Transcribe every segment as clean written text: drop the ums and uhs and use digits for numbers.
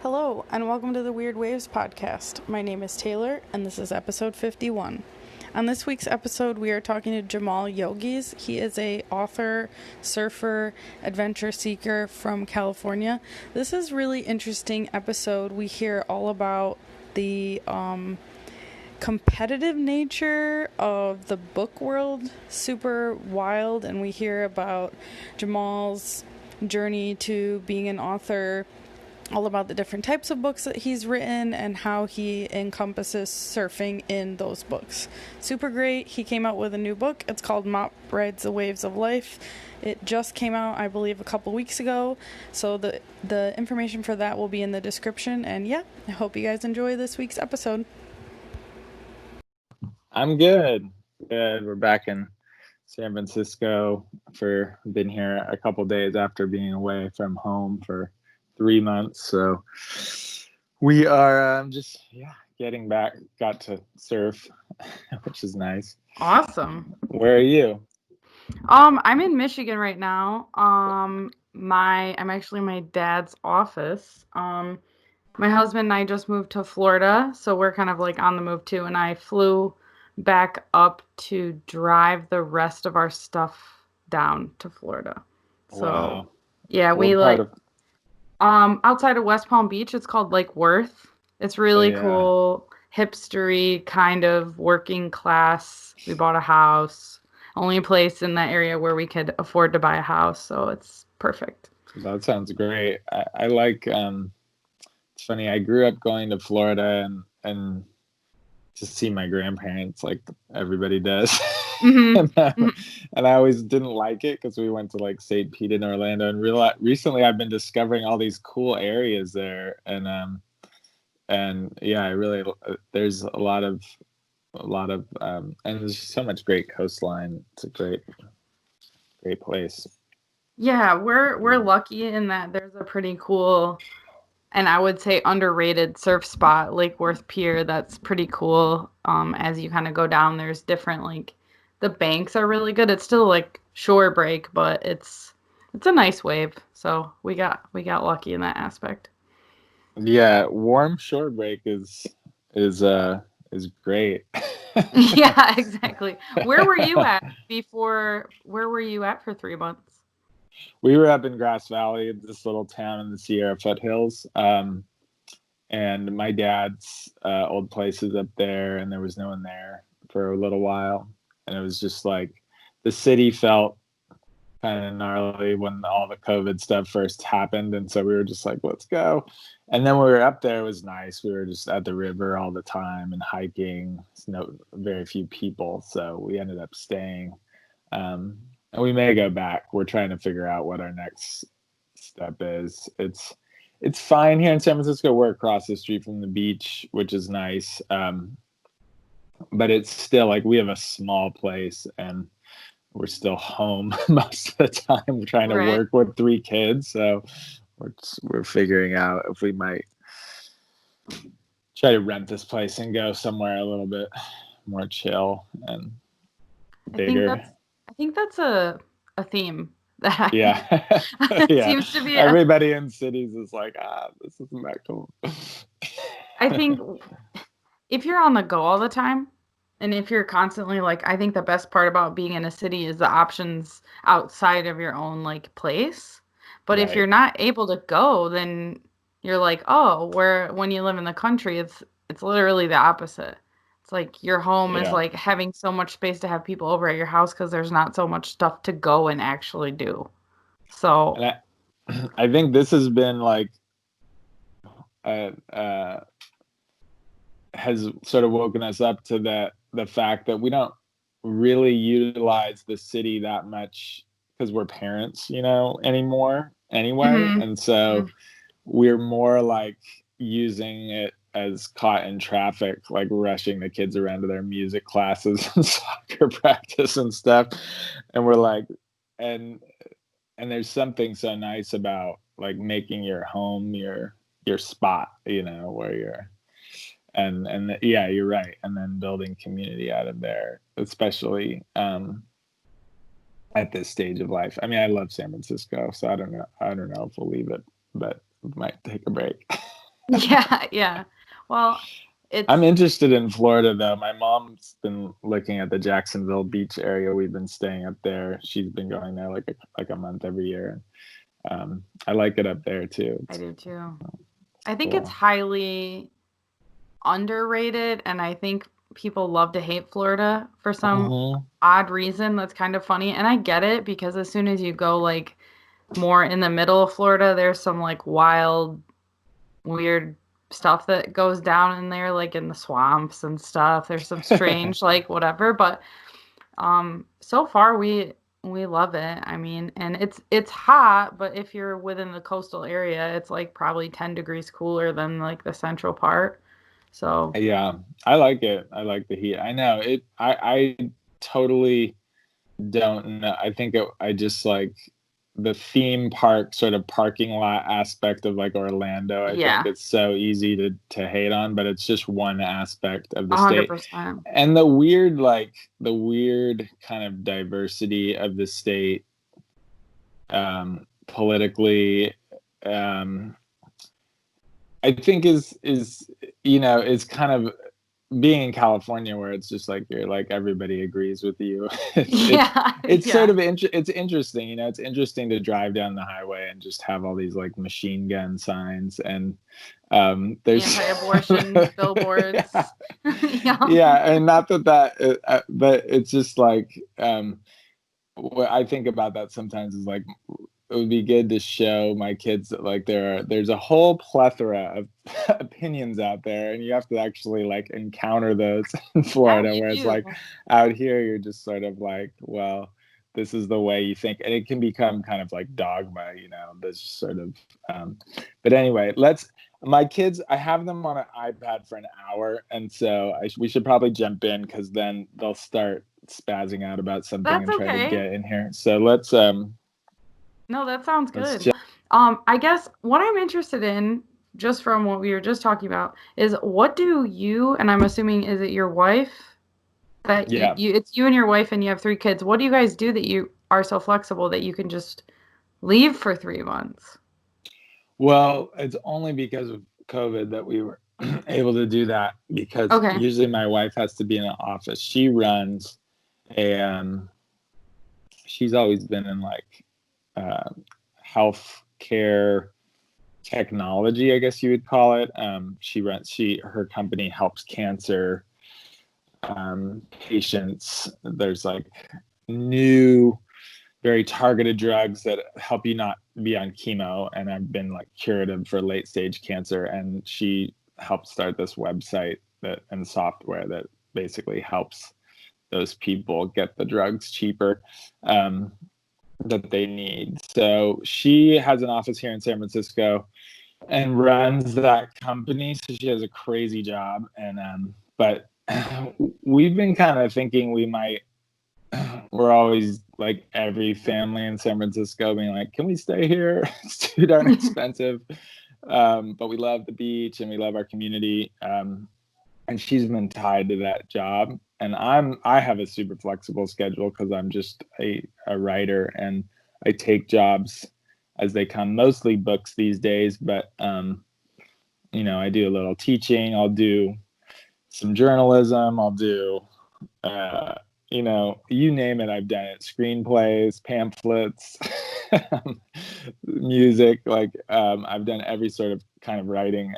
Hello, and welcome to the Weird Waves podcast. My name is Taylor, and this is episode 51. On this week's episode, we are talking to Jaimal Yogis. He is a author, surfer, adventure seeker from California. This is really interesting episode. We hear all about the competitive nature of the book world, super wild, and we hear about Jamal's journey to being an author, all about the different types of books that he's written and how he encompasses surfing in those books. Super great. He came out with a new book. It's called Mop Rides the Waves of Life. It just came out, I believe, a couple weeks ago. So the information for that will be in the description. And yeah, I hope you guys enjoy this week's episode. I'm good. Good. We're back in San Francisco been here a couple days after being away from home for 3 months. So we are just getting back. Got to surf, which is nice. Awesome. Where are you? I'm in Michigan right now. I'm actually in my dad's office. My husband and I just moved to Florida, so we're kind of like on the move too, and I flew back up to drive the rest of our stuff down to Florida. So Wow. yeah, What we part like of outside of West Palm Beach, it's called Lake Worth. It's really yeah. cool, hipstery, kind of working class. We bought a house. Only place in that area where we could afford to buy a house, so it's perfect. That sounds great. I like it's funny, I grew up going to Florida and to see my grandparents like everybody does. Mm-hmm. and, I, Mm-hmm. and I always didn't like it because we went to like St. Pete in Orlando and recently I've been discovering all these cool areas there and yeah, I really there's a lot of and there's so much great coastline. It's a great place. Yeah, we're lucky in that there's a pretty cool and I would say underrated surf spot, Lake Worth Pier. That's pretty cool. As you kind of go down, there's different like the banks are really good. It's still like shore break, but it's a nice wave. So we got lucky in that aspect. Yeah, warm shore break is uh is great. Yeah, exactly. Where were you at before? Where were you at for 3 months? We were up in Grass Valley, this little town in the Sierra foothills. And my dad's old place is up there, and there was no one there for a little while. And it was just like the city felt kind of gnarly when all the COVID stuff first happened. And so we were just like, let's go. And then when we were up there, it was nice. We were just at the river all the time and hiking. No, very few people. So we ended up staying. And we may go back. We're trying to figure out what our next step is. It's fine here in San Francisco. We're across the street from the beach, which is nice. But it's still like we have a small place and we're still home most of the time. We're trying to Right. work with 3 kids, so we're figuring out if we might try to rent this place and go somewhere a little bit more chill and I think bigger. that's I think that's a theme that Yeah, yeah. seems to be a Everybody in cities is like, this isn't that cool. I think if you're on the go all the time and if you're constantly like I think the best part about being in a city is the options outside of your own like place. But if you're Right. not able to go, then you're like, "Oh, where when you live in the country, it's literally the opposite." It's like your home is Yeah. like having so much space to have people over at your house because there's not so much stuff to go and actually do. So, And I think this has been like uh, uh, has sort of woken us up to the fact that we don't really utilize the city that much because we're parents, anymore anyway. mhm. And so Mhm. we're more like using it as caught in traffic, like rushing the kids around to their music classes and soccer practice and stuff. And we're like, and and there's something so nice about like making your home your spot, where you're and yeah, you're right. And then building community out of there, especially at this stage of life. I mean, I love San Francisco, so I don't know if we'll leave it, but we might take a break. Yeah, yeah. Well, I'm it's interested in Florida though. My mom's been looking at the Jacksonville Beach area. We've been staying up there. She's been going there like a month every year. I like it up there too. I It's do too. I think it's cool. highly underrated, and I think people love to hate Florida for some Mhm. odd reason that's kind of funny. And I get it because as soon as you go like more in the middle of Florida, there's some like wild, weird stuff that goes down in there, like in the swamps and stuff. There's some strange, like whatever, but so far we love it. I mean, and it's hot, but if you're within the coastal area, it's like probably 10 degrees cooler than like the central part. So, Yeah, I like it. I like the heat. I know it. I totally don't know. I just like the theme park sort of parking lot aspect of like Orlando. I think yeah, it's so easy to hate on, but it's just one aspect of the state. 100%. And the weird kind of diversity of the state politically, um, I think is is kind of being in California where it's just like you're like everybody agrees with you. It's Yeah, it's sort yeah. of it's interesting, it's interesting to drive down the highway and just have all these like machine gun signs and there's Anti-abortion yeah, billboards. Yeah. yeah, and not but it's just like what I think about that sometimes is like it would be good to show my kids that like there's a whole plethora of opinions out there and you have to actually like encounter those in Yeah, Florida you whereas like do. out here you're just sort of like, well, this is the way you think and it can become kind of like dogma, this sort of but anyway, my kids, I have them on an iPad for an hour and so we should probably jump in because then they'll start spazzing out about something That's and try to okay. get in here, so No, that sounds let's good. I guess what I'm interested in, just from what we were just talking about, is what do you, and I'm assuming is it your wife that yeah. it's you and your wife and you have three kids. What do you guys do that you are so flexible that you can just leave for 3 months? Well, it's only because of COVID that we were able to do that because Okay. usually my wife has to be in an office. She runs and she's always been in like uh, health care technology, I guess you would call it. Her company helps cancer patients. There's like new very targeted drugs that help you not be on chemo and have been like curative for late stage cancer. And she helped start this website and software that basically helps those people get the drugs cheaper that they need. So she has an office here in San Francisco and runs that company. So she has a crazy job. And but we've been kind of thinking we're always like every family in San Francisco being like, can we stay here? It's too darn expensive. But we love the beach and we love our community. And she's been tied to that job. And I have a super flexible schedule because I'm just a writer and I take jobs as they come, mostly books these days, but I do a little teaching, I'll do some journalism, I'll do uh, you name it, I've done it. Screenplays, pamphlets, music. Like I've done every sort of kind of writing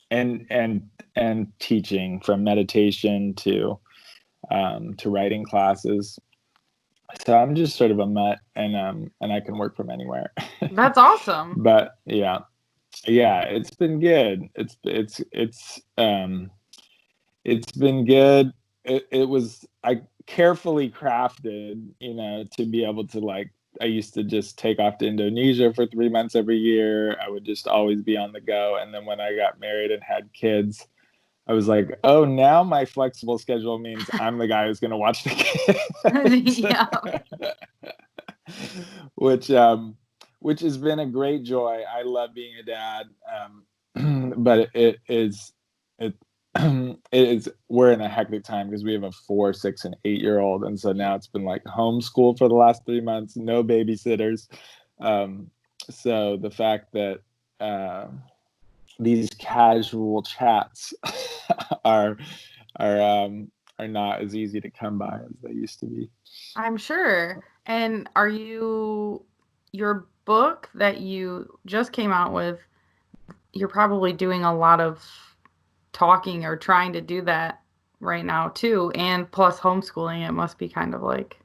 and teaching, from meditation to writing classes. So I'm just sort of a mutt, and I can work from anywhere. That's awesome. But yeah, it's been good. It's been good. It was I carefully crafted, to be able to like. I used to just take off to Indonesia for 3 months every year. I would just always be on the go. And then when I got married and had kids, I was like, oh, now my flexible schedule means I'm the guy who's going to watch the Yeah. kids, which which has been a great joy. I love being a dad, but it it is we're in a hectic time because we have a 4, 6, and 8 year old, and so now it's been like homeschool for the last 3 months, no babysitters. So the fact that these casual chats are are are not as easy to come by as they used to be. I'm sure. And your book that you just came out with, you're probably doing a lot of talking or trying to do that right now too. And plus homeschooling, it must be kind of like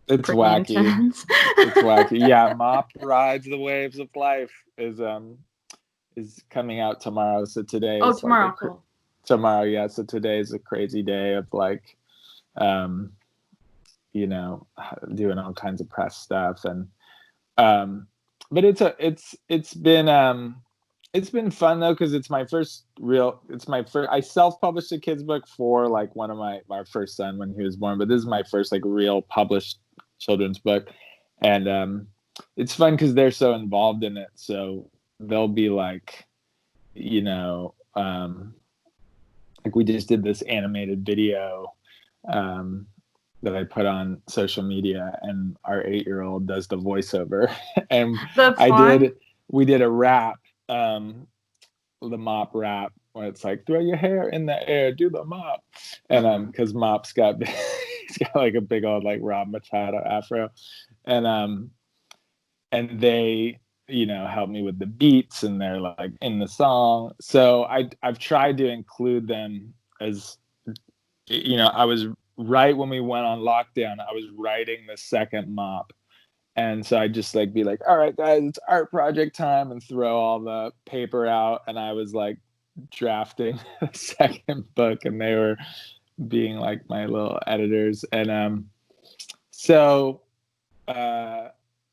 It's pretty wacky. intense. It's wacky. Yeah, Mop Rides the Waves of Life is coming out tomorrow. So today Oh, is like tomorrow, cool. tomorrow, yeah. So today is a crazy day of like um you know, doing all kinds of press stuff. And but it's been fun though, because it's my first, I self-published a kids book for like one of my first son when he was born, but this is my first like real published children's book. And it's fun because they're so involved in it, so they'll be like, you know, like we just did this animated video um that I put on social media, and our 8-year-old does the voiceover. And That's I fun. did, we did a rap, the Mop rap, where it's like, throw your hair in the air, do the Mop. And because Mop's got, he's got like a big old like Rob Machado afro. And and they, you know, help me with the beats, and they're like in the song. So I've tried to include them as, you know, I was right when we went on lockdown, I was writing the second Mop. And so I just like be like, all right, guys, it's art project time, and throw all the paper out. And I was like drafting the second book, and they were being like my little editors. And so uh,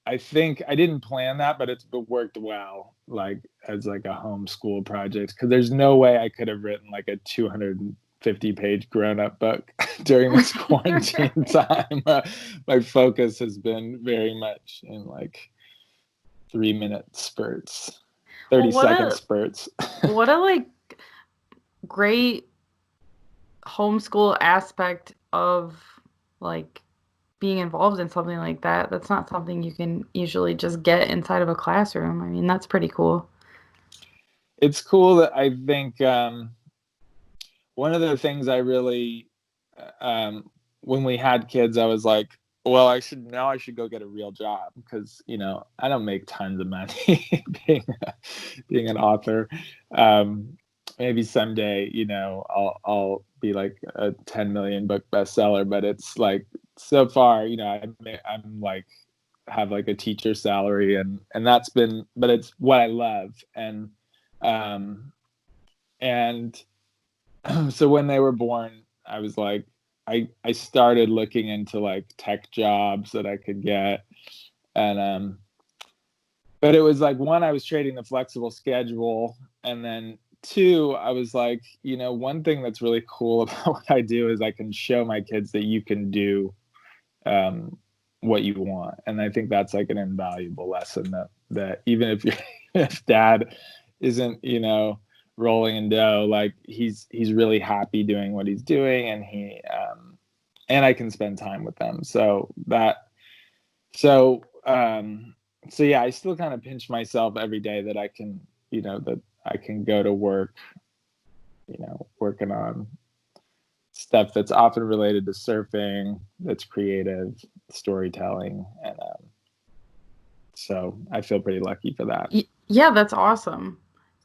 I think I didn't plan that, but it worked well, like as like a homeschool project, because there's no way I could have written like a 250-page grown-up book during this quarantine time. My focus has been very much in like 3-minute spurts, Well, 30-second spurts. what a like great homeschool aspect of like being involved in something like that. That's not something you can usually just get inside of a classroom. I mean, that's pretty cool. It's cool that I think one of the things I really, when we had kids, I was like, well, I should go get a real job, because, you know, I don't make tons of money being an author. Um, Maybe someday, you know, I'll be like a 10 million book bestseller, but it's like, so far, you know, I'm like, have like a teacher salary, and that's been, but it's what I love. Um, and so when they were born, I was like, I started looking into like tech jobs that I could get. And but it was like, one, I was trading the flexible schedule, and then two, I was like, you know, one thing that's really cool about what I do is I can show my kids that you can do um what you want. And I think that's like an invaluable lesson, that even if you if dad isn't, you know, rolling in dough, like he's really happy doing what he's doing, and he and I can spend time with them. So so yeah, I still kind of pinch myself every day that I can, you know, that I can go to work, you know, working on stuff that's often related to surfing, that's creative, storytelling. And so I feel pretty lucky for that. Yeah, that's awesome.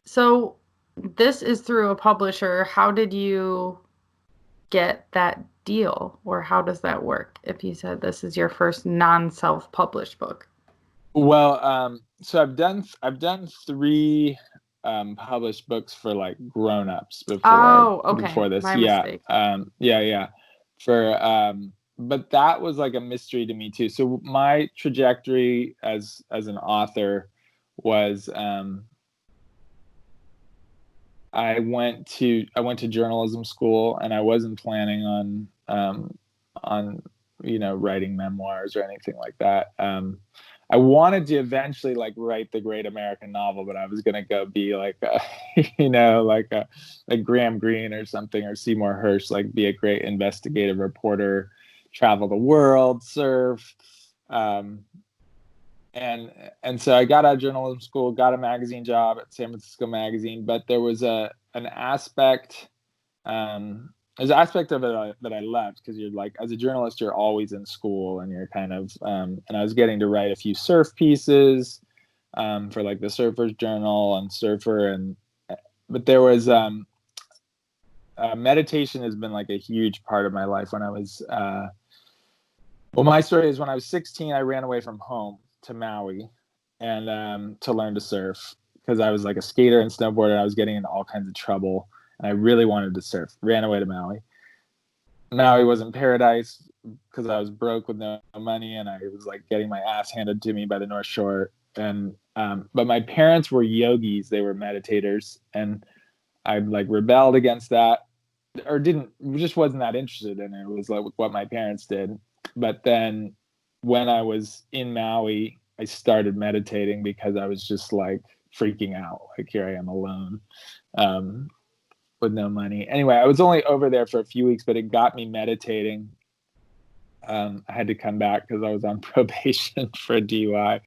So this is through a publisher. How did you get that deal, or how does that work if you said this is your first non-self-published book? Well, so I've done 3 published books for like grown-ups Oh, okay. before this. My Yeah. mistake. Yeah. For but that was like a mystery to me too. So my trajectory as an author was I went to journalism school, and I wasn't planning on, you know, writing memoirs or anything like that. I wanted to eventually like write the great American novel, but I was gonna go be like a, you know, like Graham Greene or something, or Seymour Hersh, like be a great investigative reporter, travel the world, surf. Um, and so I got out of journalism school, got a magazine job at San Francisco Magazine, but there was an aspect. There's an aspect of it that I left, because you're like, as a journalist, you're always in school, and you're kind of, and I was getting to write a few surf pieces for like the Surfer's Journal and Surfer, but there was meditation has been like a huge part of my life. When I was well, my story is when I was 16, I ran away from home to Maui and to learn to surf, because I was like a skater and snowboarder, and I was getting into all kinds of trouble, and I really wanted to surf. Ran away to Maui. Maui wasn't paradise, because I was broke with no money, and I was like getting my ass handed to me by the North Shore. And but my parents were yogis; they were meditators, and I like rebelled against that, or just wasn't that interested in it. It was like what my parents did. But then when I was in Maui, I started meditating, because I was just like freaking out. Like, here I am alone with no money. Anyway, I was only over there for a few weeks, but it got me meditating. I had to come back because I was on probation for a DUI.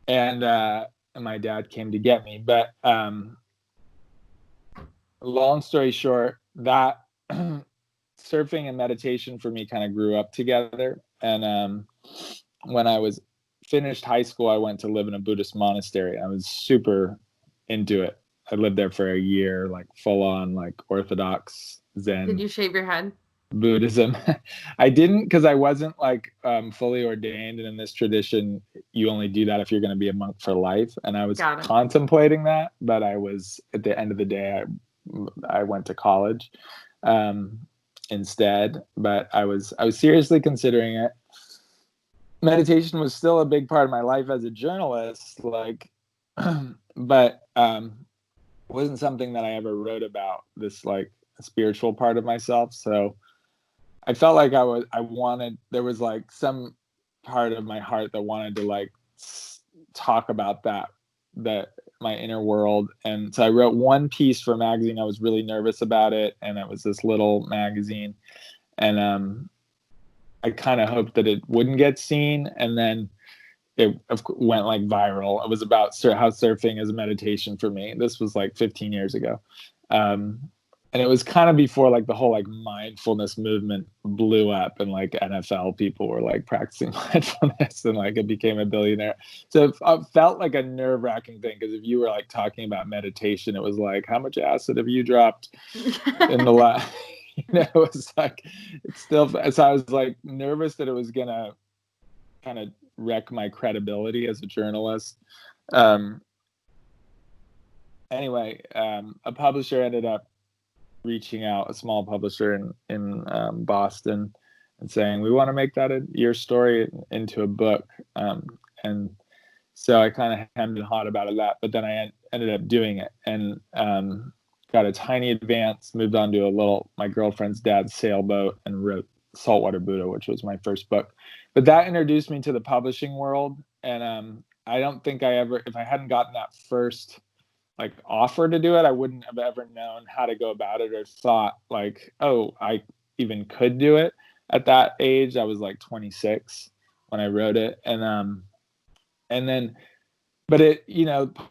And my dad came to get me. But long story short, that surfing and meditation for me kind of grew up together. And when I was finished high school, I went to live in a Buddhist monastery. I was super into it. I lived there for a year, like full on, like Orthodox Zen. Did you shave your head? Buddhism. I didn't, because I wasn't like fully ordained, and in this tradition you only do that if you're going to be a monk for life. And I was contemplating that, but I was, at the end of the day, I went to college instead. But I was seriously considering it. Meditation was still a big part of my life as a journalist, like but wasn't something that I ever wrote about, this like spiritual part of myself. So I felt like there was like some part of my heart that wanted to like talk about that my inner world. And so I wrote one piece for a magazine. I was really nervous about it, and it was this little magazine, and I kind of hoped that it wouldn't get seen, and then it went like viral. It was about how surfing is a meditation for me. This was like 15 years ago. And it was kind of before like the whole like mindfulness movement blew up, and like NFL people were like practicing mindfulness, and like it became a billionaire. So it felt like a nerve-wracking thing, because if you were like talking about meditation, it was like, how much acid have you dropped in the last it was like, it's still, so I was like nervous that it was gonna kind of wreck my credibility as a journalist. Anyway, a publisher ended up reaching out, a small publisher in Boston, and saying, we want to make that your story into a book. And so I kind of hemmed and hawed about that, but then I ended up doing it, and got a tiny advance, moved on to my girlfriend's dad's sailboat, and wrote Saltwater Buddha, which was my first book. But that introduced me to the publishing world. And I don't think if I hadn't gotten that first like offer to do it, I wouldn't have ever known how to go about it, or thought like, oh, I even could do it. At that age, I was like 26 when I wrote it. And then, but it,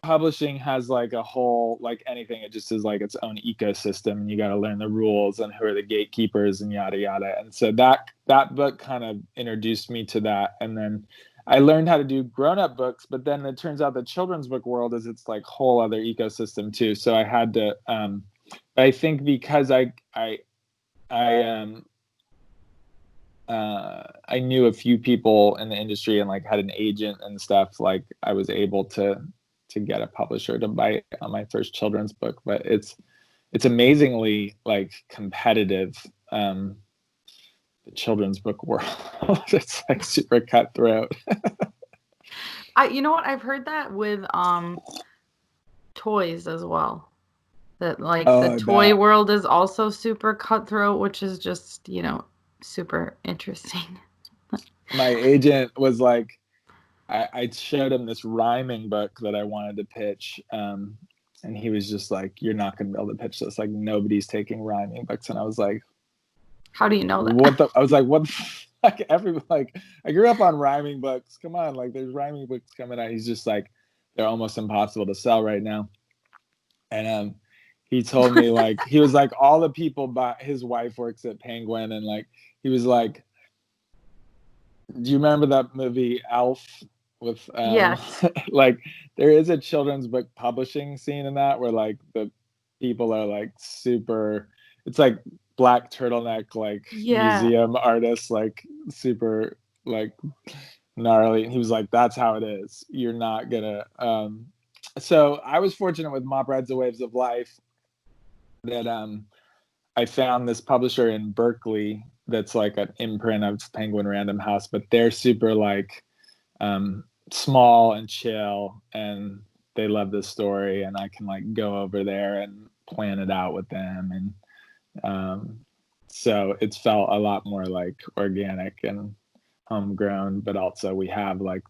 publishing has like a whole, like anything, it just is like its own ecosystem, and you got to learn the rules and who are the gatekeepers and yada yada. And so that book kind of introduced me to that. And then I learned how to do grown-up books, but then it turns out the children's book world is its like whole other ecosystem too. So I had to I think because I knew a few people in the industry, and like had an agent and stuff, like I was able to get a publisher to bite on my first children's book. But it's amazingly like competitive, the children's book world. It's like super cutthroat. You know what? I've heard that with toys as well. That like the toy world is also super cutthroat, which is just, super interesting. My agent was like, I showed him this rhyming book that I wanted to pitch. And he was just like, you're not going to be able to pitch this. Like, nobody's taking rhyming books. And I was like, How do you know that? I was like, what the like I grew up on rhyming books. Come on, like there's rhyming books coming out. He's just like, they're almost impossible to sell right now. And he told me like he was like all the people his wife works at Penguin, and like he was like, do you remember that movie Elf with Yes. like there is a children's book publishing scene in that where like the people are like super, it's like black turtleneck like museum artists, like super like gnarly, and he was like, that's how it is, you're not gonna so I was fortunate with Mop Rides the Waves of Life that I found this publisher in Berkeley that's like an imprint of Penguin Random House, but they're super like small and chill, and they love this story, and I can like go over there and plan it out with them, and so it's felt a lot more like organic and homegrown, but also we have like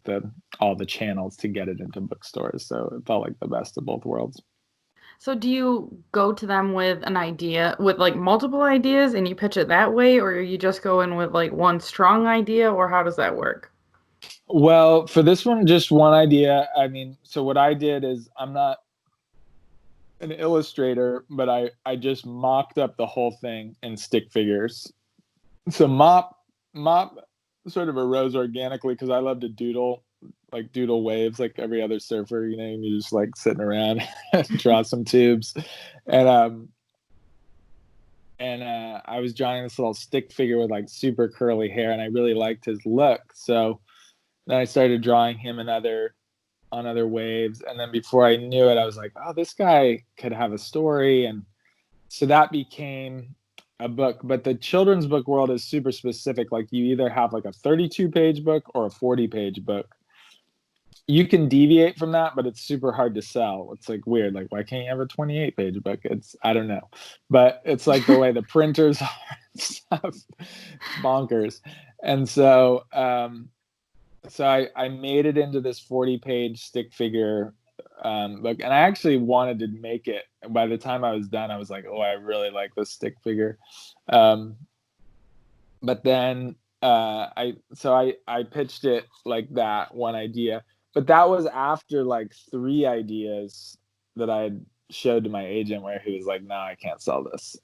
all the channels to get it into bookstores, so it felt like the best of both worlds. So do you go to them with an idea, with like multiple ideas and you pitch it that way, or you just go in with like one strong idea, or how does that work? Well, for this one, just one idea. I mean, so what I did is I'm not an illustrator, but I just mocked up the whole thing in stick figures. So mop sort of arose organically because I love to doodle waves like every other surfer, you know, and you're just like sitting around and draw some tubes. And I was drawing this little stick figure with like super curly hair, and I really liked his look. So then I started drawing him on other waves, and then before I knew it, I was like, oh, this guy could have a story, and so that became a book. But the children's book world is super specific. Like you either have like a 32-page book or a 40-page book. You can deviate from that, but it's super hard to sell. It's like weird. Like, why can't you have a 28-page book? I don't know. But it's like the way the printers are and stuff. It's bonkers. And so I made it into this 40-page stick figure book, and I actually wanted to make it. By the time I was done, I was like, oh, I really like this stick figure. But then I pitched it like that, one idea, but that was after like 3 ideas that I had showed to my agent, where he was like, no, I can't sell this.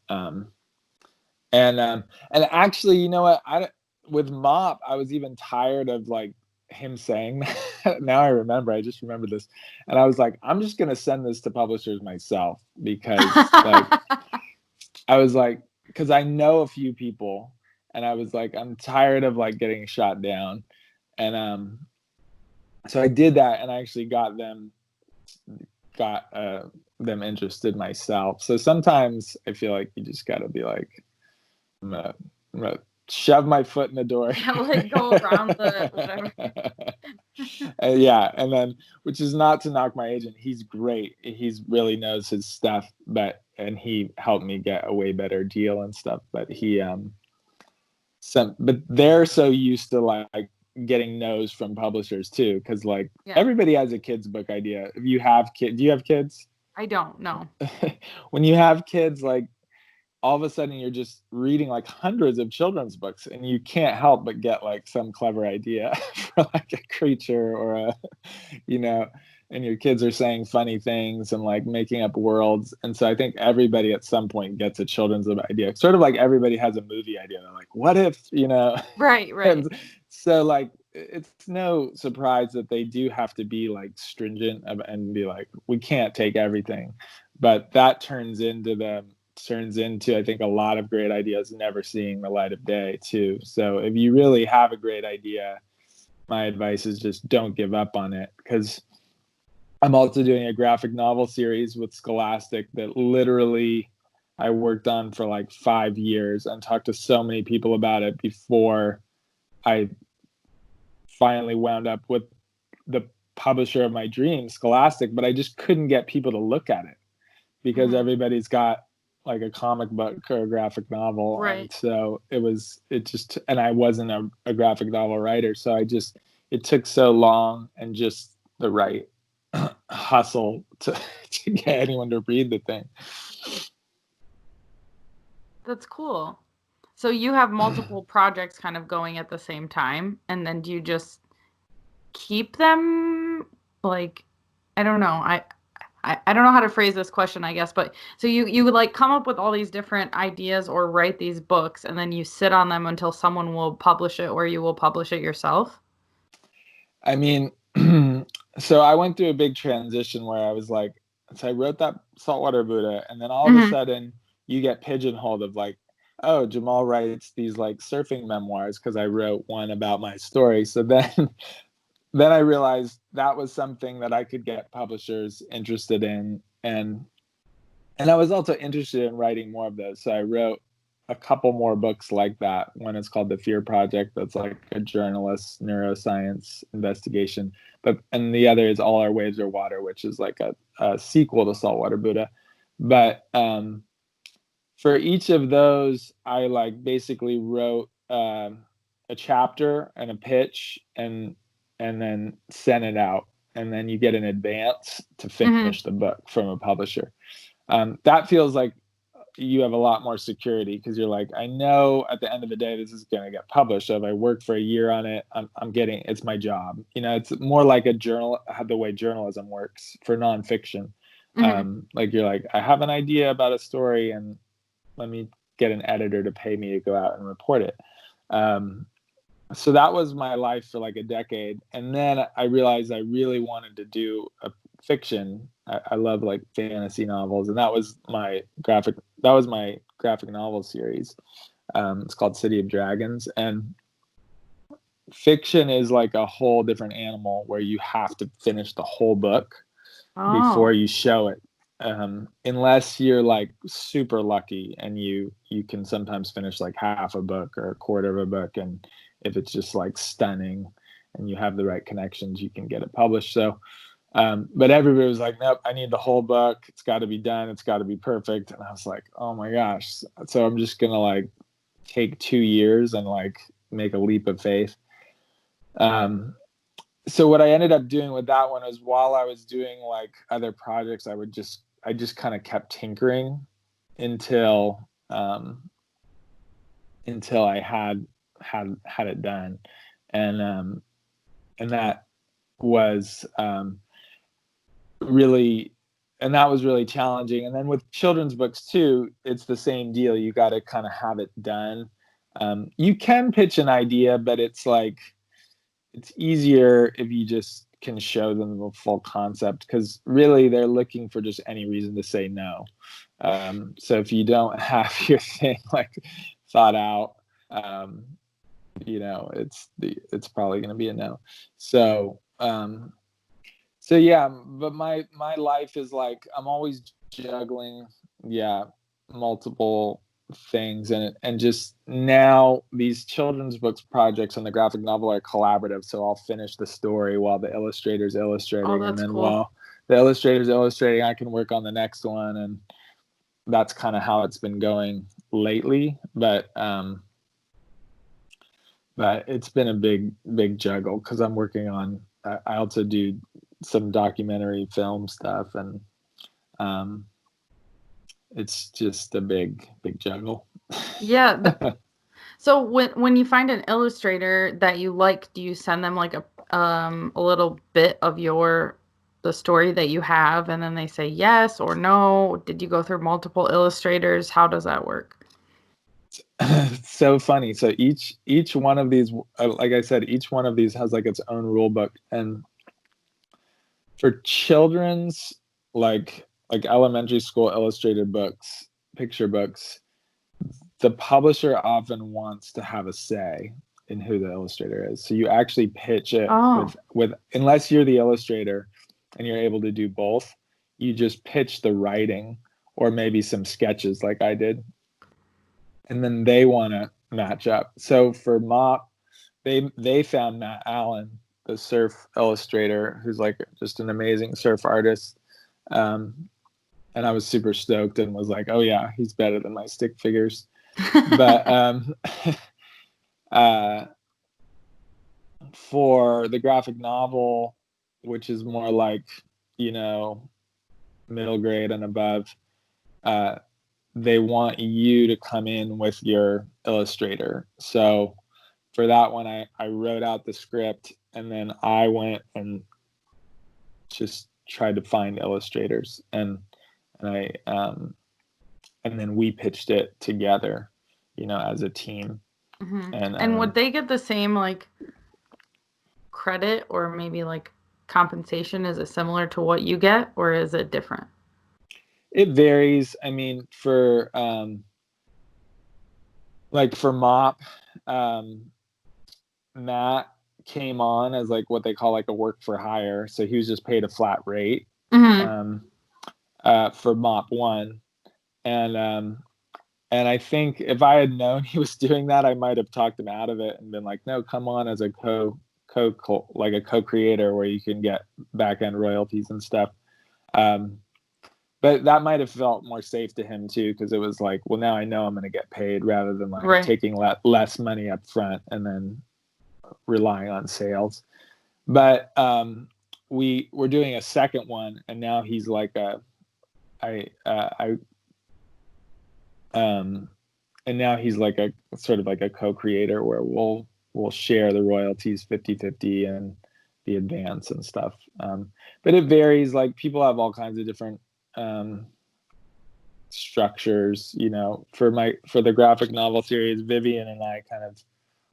And actually, you know what? With Mop, I was even tired of like him saying that. Now I remember. I just remember this, and I was like, I'm just gonna send this to publishers myself, because like I was like, because I know a few people, and I was like, I'm tired of like getting shot down, and so I did that, and I actually got them interested myself. So sometimes I feel like you just got to be like, I'm gonna shove my foot in the door. Yeah, like go around the whatever. Yeah, and then, which is not to knock my agent. He's great. He's really knows his stuff, and he helped me get a way better deal and stuff. But but they're so used to like getting no's from publishers too, because like everybody has a kid's book idea. If you have kids, do you have kids? I don't know. When you have kids, like all of a sudden you're just reading like hundreds of children's books, and you can't help but get like some clever idea for like a creature or you know, and your kids are saying funny things and like making up worlds. And so I think everybody at some point gets a children's idea, sort of like everybody has a movie idea. They're like, what if, you know? Right. And so like, it's no surprise that they do have to be like stringent and be like, we can't take everything, but that turns into I think a lot of great ideas never seeing the light of day too. So if you really have a great idea, my advice is just don't give up on it, because I'm also doing a graphic novel series with Scholastic that literally I worked on for like 5 years and talked to so many people about it before I finally wound up with the publisher of my dreams, Scholastic, but I just couldn't get people to look at it because everybody's got like a comic book or a graphic novel. Right. And so and I wasn't a graphic novel writer. So it took so long and just the right hustle to get anyone to read the thing. That's cool. So you have multiple projects kind of going at the same time, and then do you just keep them like I don't know. I don't know how to phrase this question, I guess, but so you would like come up with all these different ideas or write these books and then you sit on them until someone will publish it or you will publish it yourself? I mean, so I went through a big transition where I was like, so I wrote that Saltwater Buddha, and then all of a Hmm. sudden you get pigeonholed of like, oh, Jamal writes these like surfing memoirs because I wrote one about my story. So then then I realized that was something that I could get publishers interested in, and I was also interested in writing more of those. So I wrote a couple more books like that. One is called The Fear Project, that's like a journalist neuroscience investigation. And the other is All Our Waves Are Water, which is like a sequel to Saltwater Buddha. But for each of those, I like basically wrote a chapter and a pitch, and then sent it out, and then you get an advance to Hmm. finish the book from a publisher. That feels like you have a lot more security because you're like, I know at the end of the day this is going to get published. So if I work for a year on it, I'm getting, it's my job. You know, it's more like a journal, the way journalism works for nonfiction. Hmm. Like you're like, I have an idea about a story, and let me get an editor to pay me to go out and report it. Um, so that was my life for like a decade, and then I realized I really wanted to do a fiction. I love like fantasy novels, and that was my graphic novel series. It's called City of Dragons, and fiction is like a whole different animal where you have to finish the whole book before Oh. you show it. Unless you're like super lucky and you can sometimes finish like half a book or a quarter of a book, and if it's just like stunning and you have the right connections, you can get it published. So but everybody was like, nope, I need the whole book, it's got to be done, it's got to be perfect. And I was like, oh my gosh. So I'm just gonna like take 2 years and like make a leap of faith. Um, so what I ended up doing with that one was, while I was doing like other projects, I just kind of kept tinkering until until I had it done, and and that was really and that was really challenging. And then with children's books too, it's the same deal. You got to kind of have it done. You can pitch an idea, but it's like it's easier if you just can show them the full concept, because really they're looking for just any reason to say no. So if you don't have your thing like thought out, um, it's probably going to be a no. So so yeah, but my life is like I'm always juggling, yeah, multiple things, and just now these children's books projects and the graphic novel are collaborative. So I'll finish the story while the illustrator's Oh, illustrating, and that's then cool. while the illustrator's illustrating, I can work on the next one, and that's kind of how it's been going lately. But it's been a big juggle because I'm working on. I also do some documentary film stuff, and um, it's just a big juggle. Yeah. So when you find an illustrator that you like, do you send them like a little bit of the story that you have and then they say yes or no? Did you go through multiple illustrators? How does that work? It's so funny. So each one of these, like I said, each one of these has like its own rule book, and for children's like elementary school illustrated books, picture books, the publisher often wants to have a say in who the illustrator is. So you actually pitch it Oh. with unless you're the illustrator and you're able to do both, you just pitch the writing or maybe some sketches like I did. And then they want to match up. So for Mop, they found Matt Allen, the surf illustrator, who's like just an amazing surf artist. Um, and I was super stoked and was like, oh yeah, he's better than my stick figures. But uh, for the graphic novel, which is more like, you know, middle grade and above, uh, they want you to come in with your illustrator. So for that one, I wrote out the script, and then I went and just tried to find illustrators, and I and then we pitched it together, as a team. Mm-hmm. And would they get the same like credit or maybe like compensation? Is it similar to what you get, or is it different? It varies. I mean, for MOP, Matt came on as like what they call like a work for hire, so he was just paid a flat rate. Mm-hmm. For MOP 1, and I think if I had known he was doing that, I might have talked him out of it and been like, no, come on as a co-creator where you can get back end royalties and stuff. But that might have felt more safe to him too, because it was like, well, now I know I'm going to get paid, rather than like taking less money up front and then relying on sales. But we're doing a second one, and now he's like and now he's like a sort of like a co-creator where we'll share the royalties 50-50 and the advance and stuff. But it varies. Like, people have all kinds of different structures, for the graphic novel series. Vivian and I kind of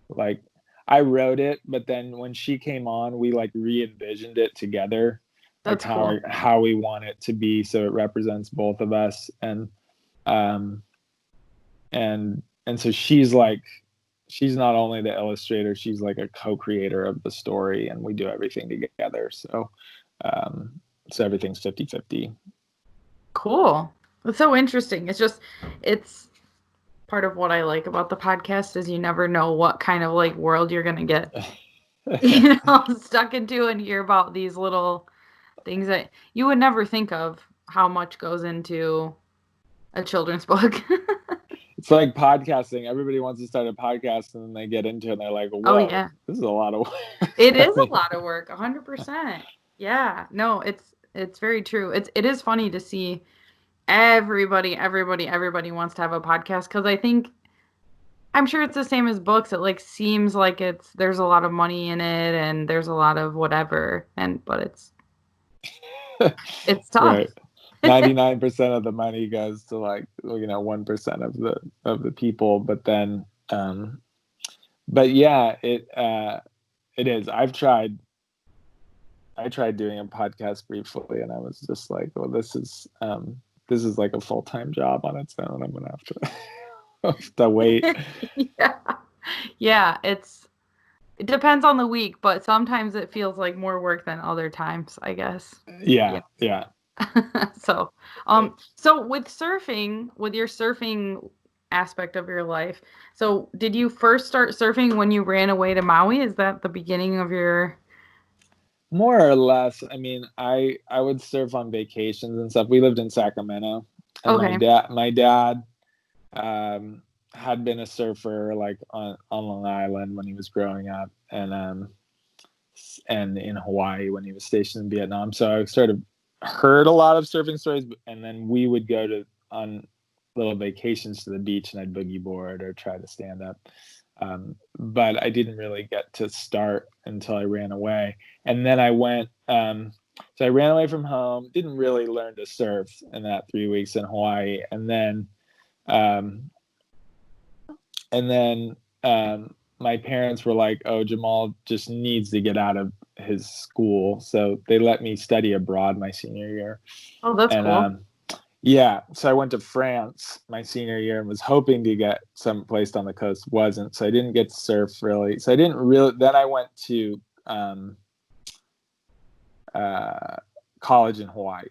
like, I wrote it, but then when she came on, we like re-envisioned it together. That's like cool. how we want it to be, so it represents both of us. And so she's not only the illustrator, she's like a co-creator of the story, and we do everything together. So everything's 50-50. Cool. It's so interesting. It's part of what I like about the podcast is you never know what kind of like world you're going to get, stuck into, and hear about these little things that you would never think of, how much goes into a children's book. It's like podcasting. Everybody wants to start a podcast, and then they get into it and they're like, whoa, oh yeah, this is a lot of work. it is a lot of work. 100%. Yeah, no, it's very true. It is funny to see everybody wants to have a podcast, because I'm sure it's the same as books. It like seems like there's a lot of money in it and there's a lot of whatever, but it's tough. Right. 99% of the money goes to 1% of the people. But then but yeah, it is. I tried doing a podcast briefly, and I was just like, well, this is like a full-time job on its own. I'm gonna have to wait. Yeah, it depends on the week, but sometimes it feels like more work than other times, I guess. Yeah. So with surfing, with your surfing aspect of your life, so did you first start surfing when you ran away to Maui? Is that the beginning of your... More or less. I mean, I would surf on vacations and stuff. We lived in Sacramento, and my dad had been a surfer like on Long Island when he was growing up, and in Hawaii when he was stationed in Vietnam. So I sort of heard a lot of surfing stories, and then we would go on little vacations to the beach, and I'd boogie board or try to stand up. But I didn't really get to start until I ran away. And then I went, so I ran away from home, didn't really learn to surf in that 3 weeks in Hawaii. And then my parents were like, oh, Jaimal just needs to get out of his school. So they let me study abroad my senior year. Oh, that's cool. Yeah, so I went to France my senior year and was hoping to get someplace on the coast. Wasn't, so I didn't get to surf really. So I didn't really. Then I went to college in Hawaii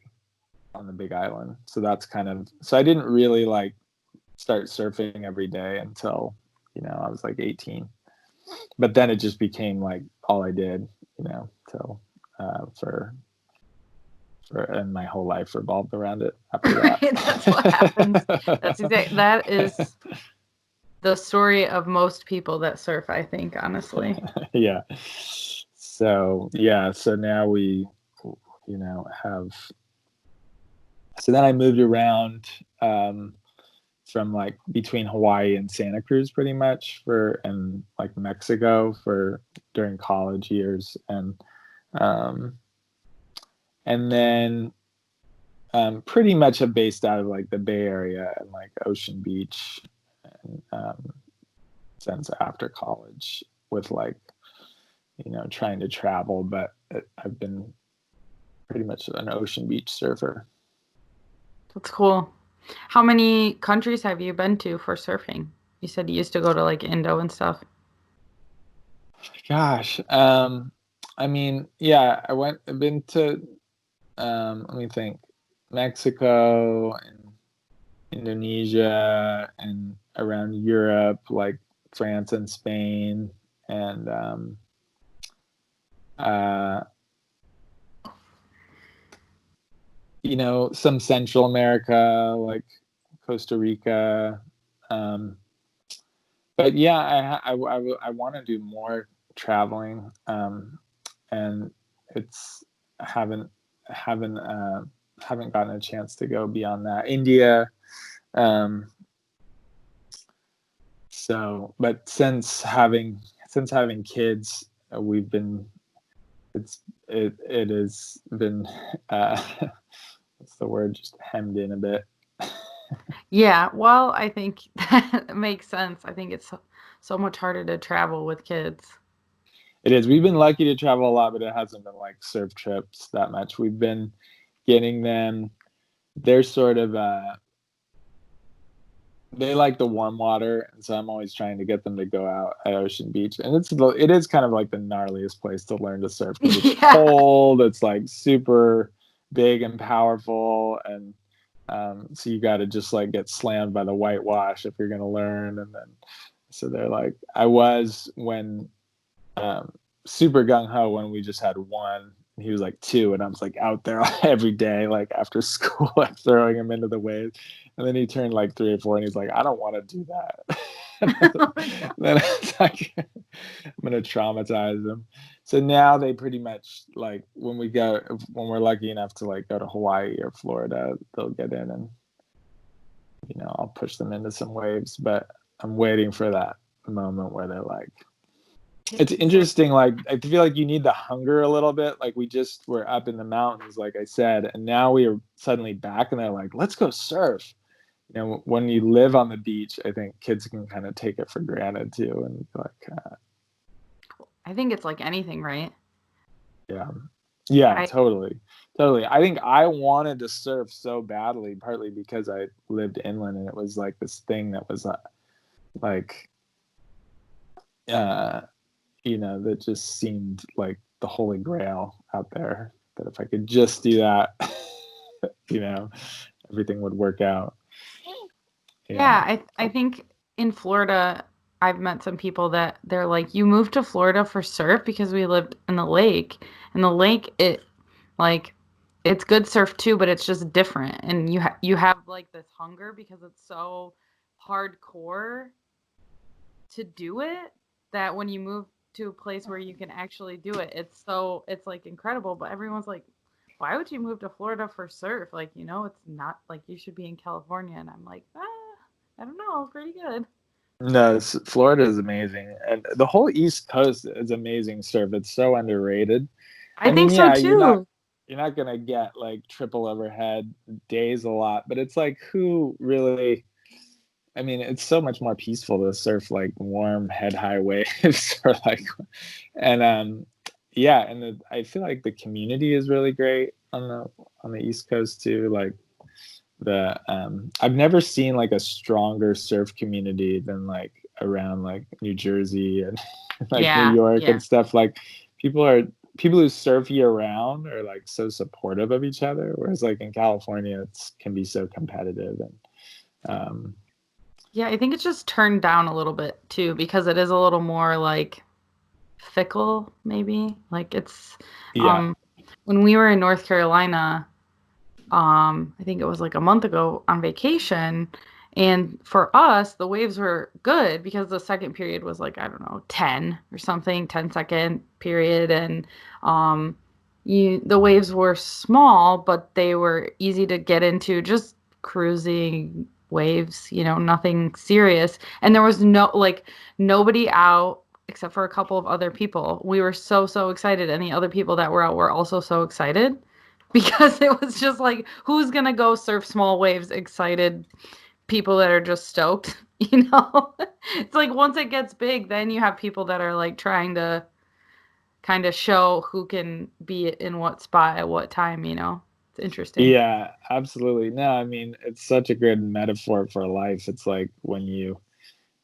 on the Big Island. So that's kind of. So I didn't really like start surfing every day until I was like 18. But then it just became like all I did, till and my whole life revolved around it after that. That's what happens. That is the story of most people that surf, I think, honestly. Yeah. So now we, have. So then I moved around. from like between Hawaii and Santa Cruz pretty much and like Mexico for during college years. Um, and then pretty much based out of like the Bay Area and like Ocean Beach and since after college with like, trying to travel, but I've been pretty much an Ocean Beach surfer. That's cool. How many countries have you been to for surfing? You said you used to go to like Indo and stuff. Gosh, I mean, yeah, I've been to, let me think, Mexico and Indonesia and around Europe, like France and Spain, and uh, some Central America, like Costa Rica. But yeah, I want to do more traveling, and it's haven't haven't uh, haven't gotten a chance to go beyond that. India. Um, but since having kids, we've been it has been what's the word, just hemmed in a bit. Yeah, well, I think that makes sense. I think it's so much harder to travel with kids. It is. We've been lucky to travel a lot, but it hasn't been like surf trips that much. We've been getting them. They're sort of they like the warm water, and so I'm always trying to get them to go out at Ocean Beach. And it is kind of like the gnarliest place to learn to surf because it's Yeah. cold. It's like super big and powerful, and so you got to just like get slammed by the whitewash if you're gonna learn. And then so they're like, I was when super gung ho when we just had one. He was like 2, and I was like out there every day, like after school, like throwing him into the waves. And then he turned like 3 or 4, and he's like, I don't want to do Oh that. my God. Then it's like, I'm gonna traumatize him. So now they pretty much like when we're lucky enough to like go to Hawaii or Florida, they'll get in, and I'll push them into some waves. But I'm waiting for that moment where they're like, it's interesting. Like, I feel like you need the hunger a little bit. Like, we just were up in the mountains, like I said, and now we are suddenly back, and they're like, let's go surf. When you live on the beach, I think kids can kind of take it for granted too. And like, I think it's like anything, right? yeah, I totally. Totally. I think I wanted to surf so badly, partly because I lived inland, and it was like this thing that was like, uh, that just seemed like the holy grail out there. That if I could just do that, everything would work out. Yeah, I think in Florida, I've met some people that they're like, you moved to Florida for surf because we lived in the lake. And the lake, like it's good surf too, but it's just different. And you have like this hunger because it's so hardcore to do it that when you move to a place where you can actually do it, it's like incredible. But everyone's like, why would you move to Florida for surf? Like, it's not like you should be in California. And I'm like, I don't know, pretty good. No, Florida is amazing, and the whole East Coast is amazing surf. It's so underrated. I I mean, think so yeah, you're not too. you're not gonna get like triple overhead days a lot, but it's like who really? I mean, it's so much more peaceful to surf like warm head high waves or like, and yeah, and I feel like the community is really great on the East Coast too. Like I've never seen like a stronger surf community than like around like New Jersey and like New Yeah, York yeah. and stuff. Like people who surf year round are like so supportive of each other, whereas like in California it can be so competitive. And Yeah, I think it's just turned down a little bit too because it is a little more like fickle, maybe. Like it's yeah, um when we were in North Carolina, I think it was like a month ago on vacation. And for us, the waves were good because the second period was like, I don't know, 10 or something, 10-second period. And the waves were small, but they were easy to get into, just cruising, waves, you know, nothing serious. And there was nobody out except for a couple of other people. We were so excited, and the other people that were out were also so excited because it was just like, who's gonna go surf small waves? Excited people that are just stoked, you know? It's like once it gets big, then you have people that are like trying to kind of show who can be in what spot at what time, you know? It's interesting. Yeah, absolutely. No, I mean, it's such a good metaphor for life. It's like when you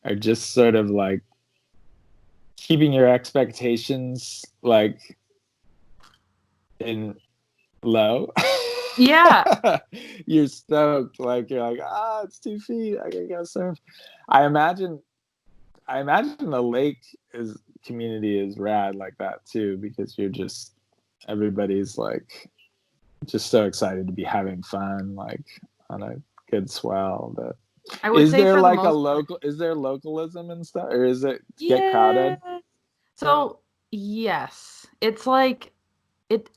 are just sort of like keeping your expectations like in low. Yeah. You're stoked, like you're like, it's 2 feet, I gotta go surf. I imagine the lake is community is rad like that too, because you're just everybody's like just so excited to be having fun, like on a good swell. But I would say for the most part. is there localism and stuff, or is it get Yeah. crowded? So, yes. It's like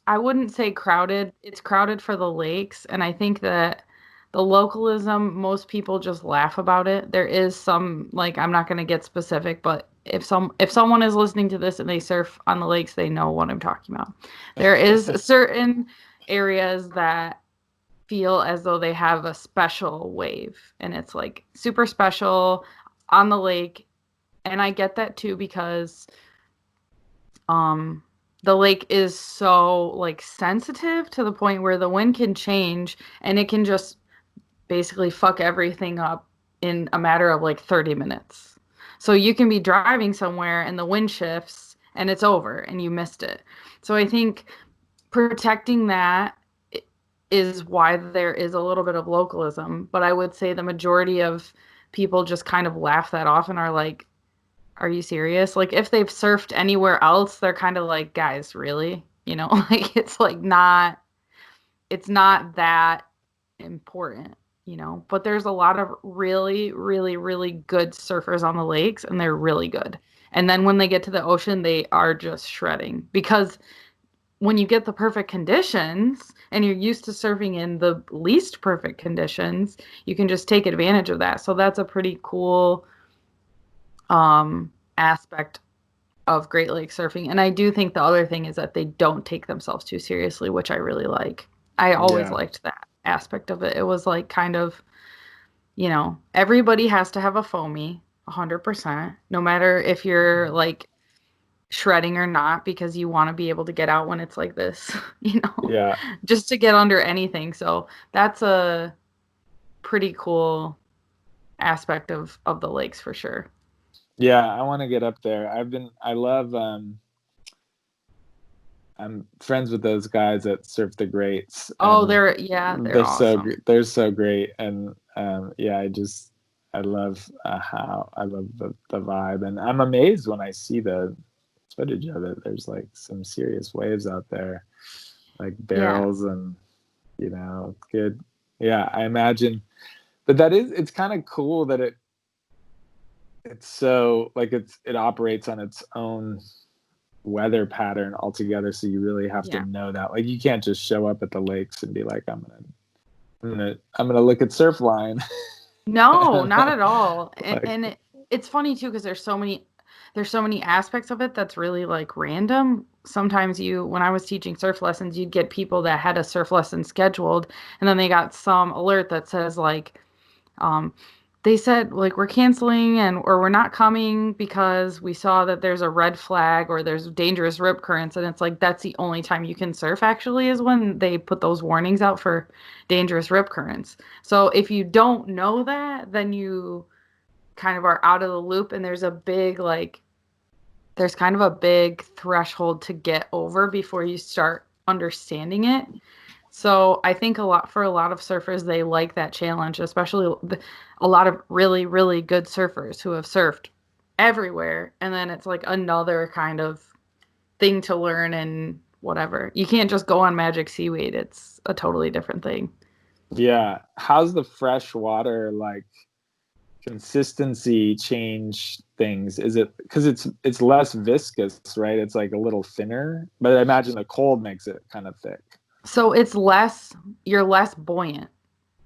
I wouldn't say crowded. It's crowded for the lakes, and I think that the localism, most people just laugh about it. There is some, like, I'm not going to get specific, but if someone is listening to this and they surf on the lakes, they know what I'm talking about. There is certain areas that feel as though they have a special wave, and it's like super special on the lake. And I get that too because the lake is so like sensitive to the point where the wind can change and it can just basically fuck everything up in a matter of like 30 minutes. So you can be driving somewhere and the wind shifts and it's over and you missed it. So I think protecting that is why there is a little bit of localism, but I would say the majority of people just kind of laugh that off and are like, are you serious? Like if they've surfed anywhere else, they're kind of like, guys, really? You know, like it's not that important, you know. But there's a lot of really, really, really good surfers on the lakes and they're really good. And then when they get to the ocean, they are just shredding because when you get the perfect conditions and you're used to surfing in the least perfect conditions, you can just take advantage of that. So that's a pretty cool aspect of Great Lakes surfing. And I do think the other thing is that they don't take themselves too seriously, which I really like. I always Yeah. liked that aspect of it. It was like kind of, you know, everybody has to have a foamy 100%, no matter if you're like shredding or not, because you want to be able to get out when it's like this, you know, Yeah. just to get under anything. So that's a pretty cool aspect of the lakes for sure. Yeah, I want to get up there. I love I'm friends with those guys that surf the greats, Oh, and they're awesome. they're so great. And yeah, I love how I love the vibe, and I'm amazed when I see the footage of it. There's like some serious waves out there, like Yeah. barrels, and good. Yeah, I imagine. But it's kind of cool that it's so like it operates on its own weather pattern altogether, so you really have to Yeah. know that. Like you can't just show up at the lakes and be like, I'm gonna look at Surfline. No, not at all. And, Like, it's funny too because there's so many aspects of it that's really like random. Sometimes when I was teaching surf lessons, you'd get people that had a surf lesson scheduled and then they got some alert that says like um they said like we're canceling or we're not coming because we saw that there's a red flag or there's dangerous rip currents, and it's like that's the only time you can surf actually is when they put those warnings out for dangerous rip currents. So if you don't know that, then you kind of are out of the loop, and there's kind of a big threshold to get over before you start understanding it. So I think for a lot of surfers, they like that challenge, especially a lot of really, really good surfers who have surfed everywhere. And then it's like another kind of thing to learn and whatever. You can't just go on Magic Seaweed. It's a totally different thing. yeah, how's the fresh water like consistency change things? Is it because it's less viscous, right? It's like a little thinner, but I imagine the cold makes it kind of thick. So you're less buoyant.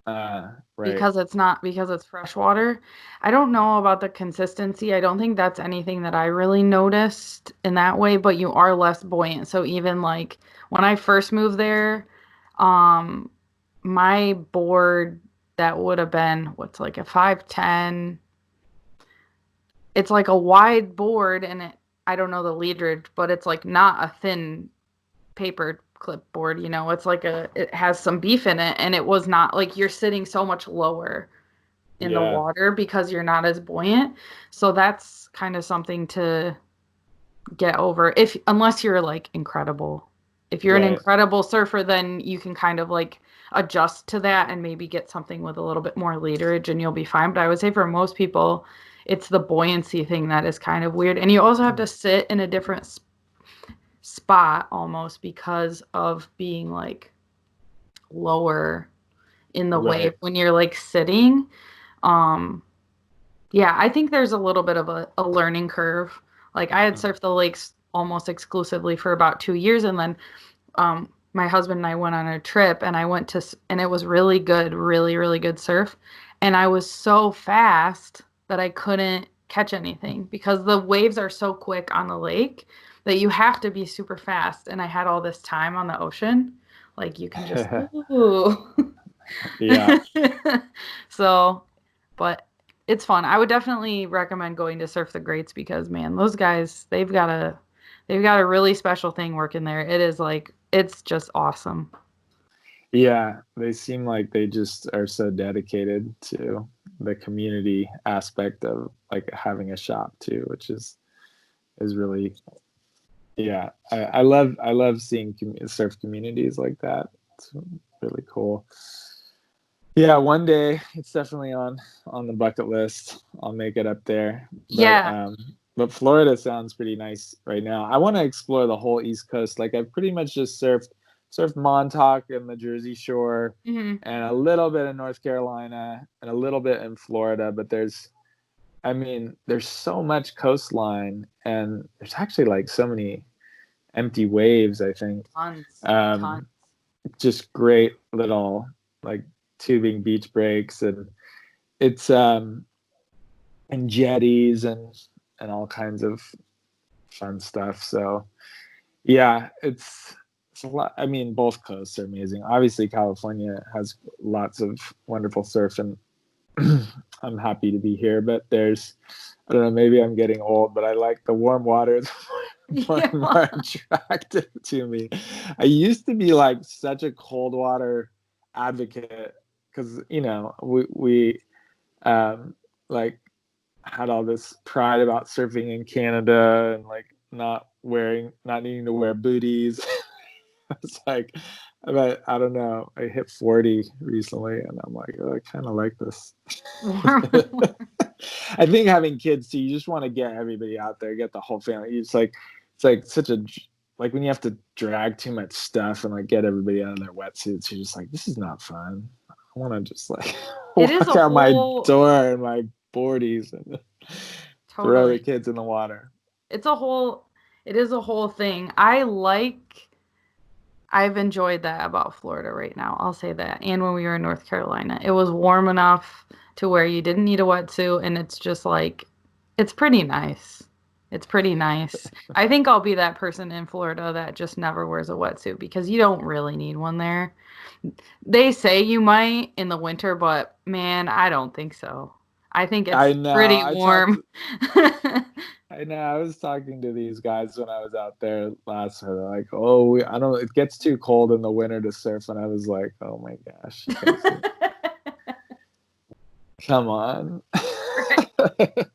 Right. Because it's fresh water. I don't know about the consistency. I don't think that's anything that I really noticed in that way, but you are less buoyant. So even like when I first moved there, um my board that would have been what's like a 5'10", it's like a wide board and I don't know the leaderage, but it's like not a thin paper clipboard, it's like it has some beef in it, and it was not like you're sitting so much lower in the Yeah. water because you're not as buoyant. So that's kind of something to get over, if unless you're like incredible. If you're an Right. incredible surfer, then you can kind of like adjust to that and maybe get something with a little bit more leaderage and you'll be fine. But I would say for most people, it's the buoyancy thing that is kind of weird. And you also have to sit in a different spot almost because of being like lower in the wave Right. when you're like sitting. Um, yeah, I think there's a little bit of a learning curve. Like I had surfed the lakes almost exclusively for about 2 years, and then my husband and I went on a trip, and and it was really good, really, really good surf. And I was so fast that I couldn't catch anything because the waves are so quick on the lake that you have to be super fast. And I had all this time on the ocean, like you can just ooh. Yeah. So, but it's fun. I would definitely recommend going to Surf the Greats because man, those guys, they've got a really special thing working there. It is like it's just awesome. Yeah, they seem like they just are so dedicated to the community aspect of like having a shop too, which is really, yeah. I love seeing surf communities like that. It's really cool. Yeah, one day it's definitely on the bucket list. I'll make it up there. Yeah. But Florida sounds pretty nice right now. I want to explore the whole East Coast. Like I've pretty much just surfed Montauk and the Jersey Shore Hmm. and a little bit in North Carolina and a little bit in Florida, but there's so much coastline and there's actually like so many empty waves, I think. Tons, tons. Um, just great little like tubing beach breaks and it's and jetties and all kinds of fun stuff. So yeah, it's a lot. I mean, both coasts are amazing. Obviously, California has lots of wonderful surf, and I'm happy to be here. But I don't know, maybe I'm getting old, but I like the warm water. It's more Yeah. and more attractive to me. I used to be like such a cold water advocate because we um, like had all this pride about surfing in Canada and like not needing to wear booties. It's like, but I don't know. I hit 40 recently, and I'm like, oh, I kind of like this. Warm. I think having kids too, you just want to get everybody out there, get the whole family. It's like such a like when you have to drag too much stuff and like get everybody out of their wetsuits. You're just like, this is not fun. I want to just like It is walk a out my whole door in my 40s and throw the totally. kids in the water. It's a whole it is a whole thing. I've enjoyed that about Florida right now. I'll say that. And when we were in North Carolina, it was warm enough to where you didn't need a wetsuit, and it's just like, it's pretty nice. It's pretty nice. I think I'll be that person in Florida that just never wears a wetsuit because you don't really need one there. They say you might in the winter, but man, I don't think so. I think I it's know. pretty warm. I know. I was talking to these guys when I was out there last year. They're like, "Oh, I don't. It gets too cold in the winter to surf." And I was like, "Oh my gosh, you guys, come on!" Right,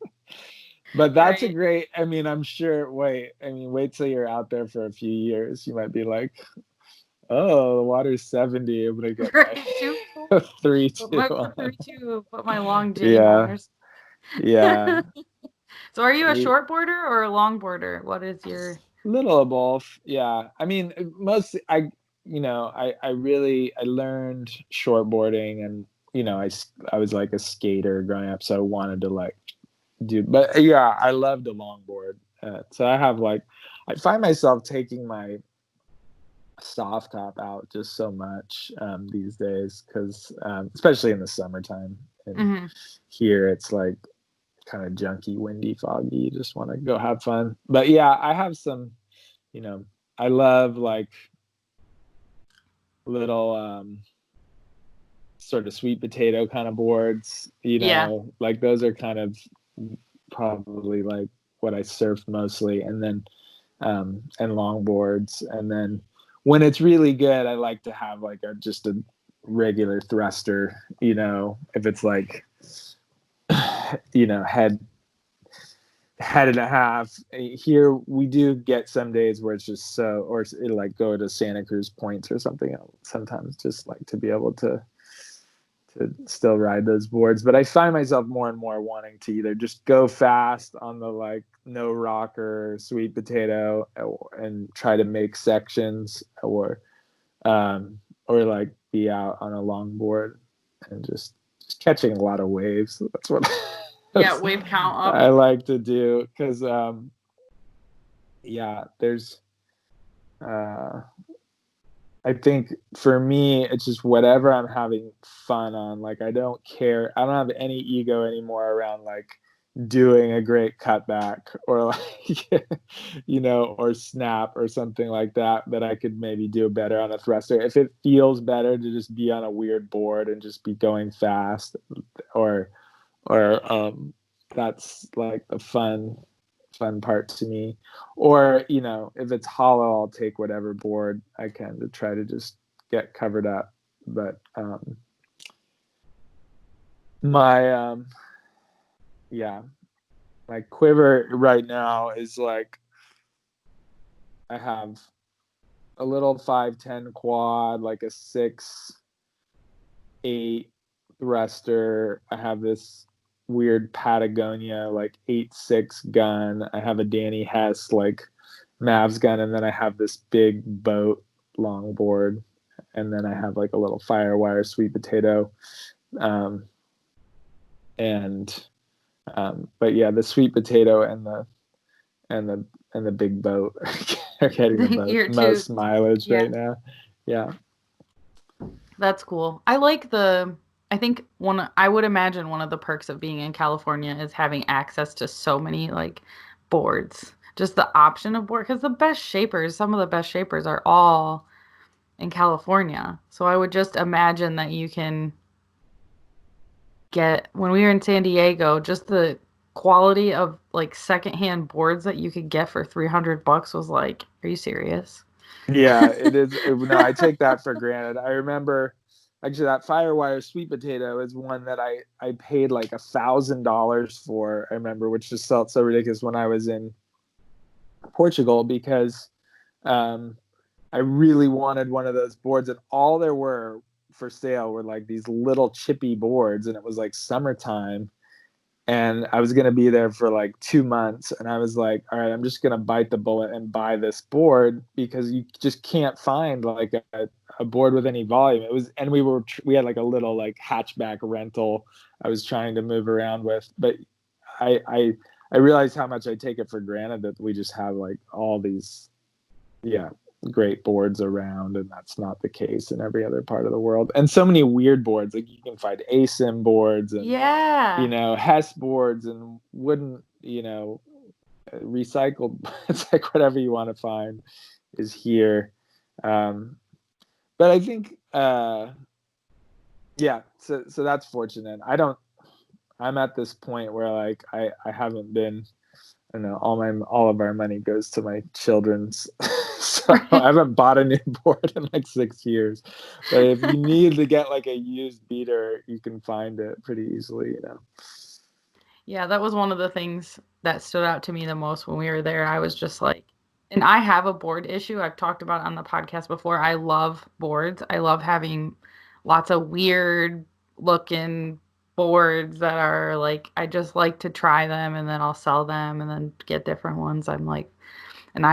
But that's a right. great. I mean, I'm sure. Wait till you're out there for a few years. You might be like, "Oh, the water's 70. I'm gonna get my Right, too. 3-2 Put my on." 3-2, put my long Yeah, Jaimars. yeah. So are you a We short boarder or a long boarder? What is your Little of both. Yeah. I mean, mostly I learned shortboarding and I was like a skater growing up, so I wanted to like but yeah, I love the longboard. So I find myself taking my soft top out just so much these days, because especially in the summertime. And Mm-hmm. here it's like kind of junky, windy, foggy. You just want to go have fun. But yeah, I have some, I love like little sort of sweet potato kind of boards, Yeah. like those are kind of probably like what I surf mostly. And then and long boards. And then when it's really good, I like to have like just a regular thruster, if it's like, head and a half. Here we do get some days where it's just or it'll like go to Santa Cruz Points or something else. Sometimes just like to be able to still ride those boards. But I find myself more and more wanting to either just go fast on the like no rocker sweet potato and try to make sections, or like be out on a long board and just catching a lot of waves. That's what Yeah, wave count up. I like to do, because there's I think for me, it's just whatever I'm having fun on. Like, I don't care. I don't have any ego anymore around like doing a great cutback or like, or snap or something like that I could maybe do better on a thruster. If it feels better to just be on a weird board and just be going fast, or that's like the fun part to me. Or if it's hollow, I'll take whatever board I can to try to just get covered up. But my my quiver right now is like, I have a little 510 quad, like a 6.8 thruster. I have this weird Patagonia like 8.6 gun. I have a Danny Hess like Mavs gun, and then I have this big boat longboard, and then I have like a little Firewire sweet potato, but yeah, the sweet potato and the big boat are getting the most mileage right now. Yeah. That's cool. I think I would imagine one of the perks of being in California is having access to so many like boards. Just the option of board, because some of the best shapers are all in California. So I would just imagine that you can when we were in San Diego, just the quality of like secondhand boards that you could get for $300 was like, are you serious? Yeah, it is. No, I take that for granted. I remember actually that Firewire sweet potato is one that I paid like $1,000 for. I remember, which just felt so ridiculous when I was in Portugal, because I really wanted one of those boards, and all there were for sale were like these little chippy boards, and it was like summertime, and I was going to be there for like 2 months, and I was like, all right, I'm just going to bite the bullet and buy this board, because you just can't find like a board with any volume. It was, and we had like a little like hatchback rental I was trying to move around with, but I realized how much I take it for granted that we just have like all these great boards around, and that's not the case in every other part of the world. And so many weird boards, like you can find ASIM boards and Hess boards and wooden, recycled. It's like whatever you want to find is here. But I think so that's fortunate. I'm at this point where like I haven't been, I don't know, all of our money goes to my children's. So I haven't bought a new board in like 6 years. But if you need to get like a used beater, you can find it pretty easily, Yeah, that was one of the things that stood out to me the most when we were there. I was just like, and I have a board issue. I've talked about it on the podcast before. I love boards. I love having lots of weird looking boards that are like, I just like to try them and then I'll sell them and then get different ones. I'm like, and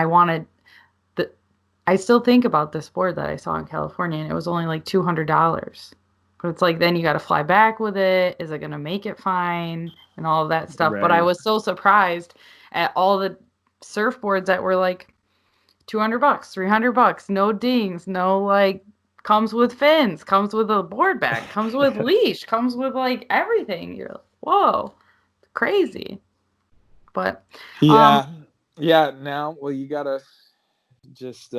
I still think about this board that I saw in California, and it was only like $200. But it's like, then you got to fly back with it. Is it going to make it fine? And all of that stuff. Right. But I was so surprised at all the surfboards that were like $200, $300, no dings, no like, comes with fins, comes with a board bag, comes with leash, comes with like everything. You're like, whoa, crazy. But Yeah. Now, well, you gotta just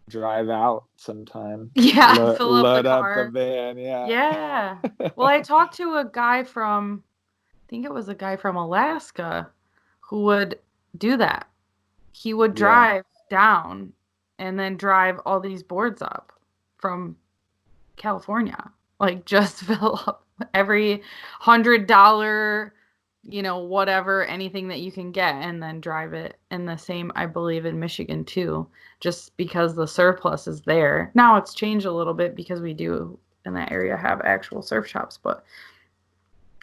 drive out sometime. yeah, fill up the Load up the car. van. Yeah. Yeah. Well, I talked to a guy from, I think it was a guy from Alaska who would do that. He would Yeah. drive down and then drive all these boards up from California. Like just fill up every $100, whatever, anything that you can get, and then drive it. And the same, I believe, in Michigan too, just because the surplus is there. Now it's changed a little bit because we do in that area have actual surf shops, but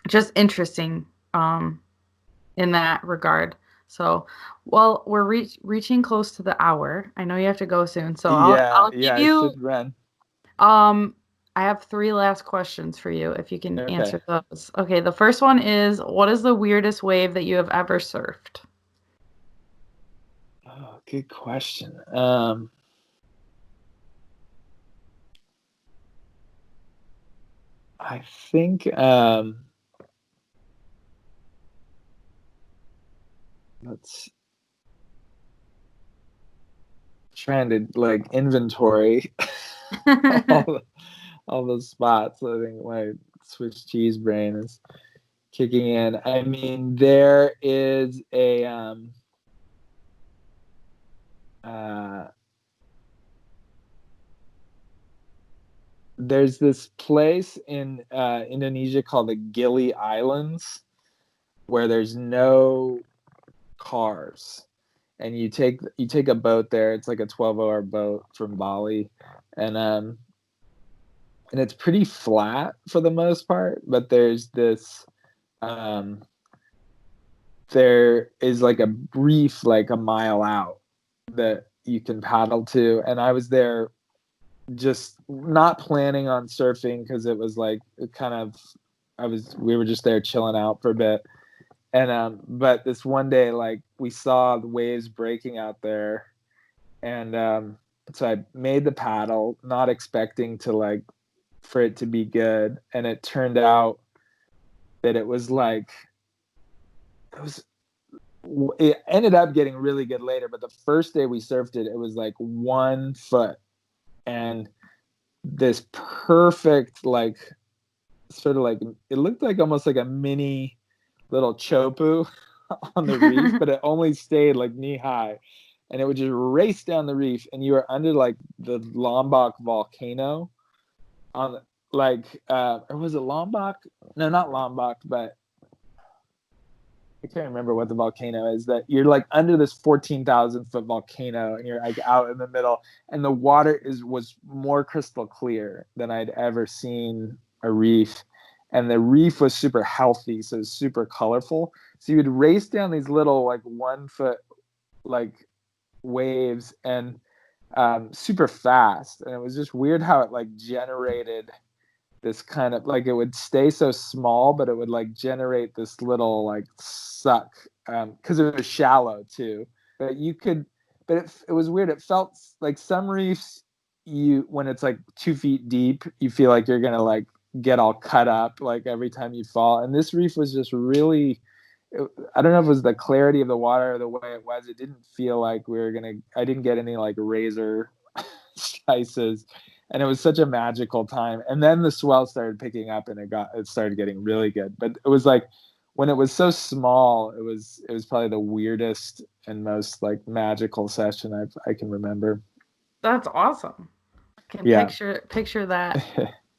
just interesting in that regard. So, well, we're reaching close to the hour. I know you have to go soon, so I'll give I you should run. I have 3 last questions for you if you can Okay. answer those. Okay, the first one is, what is the weirdest wave that you have ever surfed? Oh, good question. I think let's trying to like inventory all the, all those spots. I think my Swiss cheese brain is kicking in. I mean, there is a uh, there's this place in Indonesia called the Gili Islands where there's no cars, and you take a boat there. It's like a 12-hour boat from Bali, and it's pretty flat for the most part, but there's this um there is like a reef like a mile out that you can paddle to, and I was there just not planning on surfing because it was like kind of we were just there chilling out for a bit, and but this one day like we saw the waves breaking out there, and so I made the paddle not expecting to like for it to be good, and it turned out that it was like it was it ended up getting really good later, but the first day we surfed it, it was like 1 foot, and this perfect like sort of like it looked like almost like a mini little chopu on the reef, but it only stayed like knee high, and it would just race down the reef, and you were under like the Lombok volcano on like or was it Lombok? No, not Lombok, but I can't remember what the volcano is, that you're like under this 14,000-foot volcano, and you're like out in the middle, and the water was more crystal clear than I'd ever seen a reef. And the reef was super healthy, so it was super colorful. So you would race down these little like 1 foot like waves, and super fast. And it was just weird how it like generated this kind of like, it would stay so small, but it would like generate this little like suck, because it was shallow too. But you could, but it was weird. It felt like some reefs, you when it's like 2 feet deep, you feel like you're gonna like get all cut up like every time you fall. And this reef was just really, I don't know if it was the clarity of the water or the way it was. It didn't feel like we were gonna. I didn't get any like razor slices, and it was such a magical time. And then the swell started picking up, and it started getting really good. But it was like when it was so small, it was probably the weirdest and most like magical session I can remember. That's awesome. I can Yeah. picture that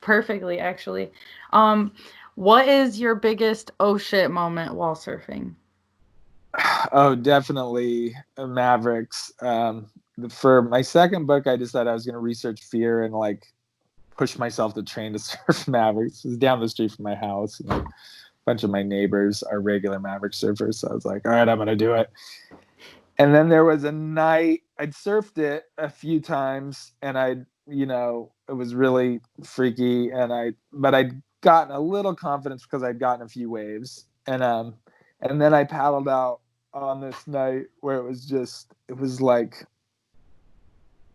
perfectly, actually. Um, what is your biggest oh shit moment while surfing? Oh, definitely Mavericks. For my second book, I decided I was going to research fear and like push myself to train to surf Mavericks. It was down the street from my house. You know, a bunch of my neighbors are regular Maverick surfers, so I was like, all right, I'm going to do it. And then there was a night I'd surfed it a few times, and it was really freaky, but I'd gotten a little confidence because I'd gotten a few waves, and then I paddled out on this night where it was like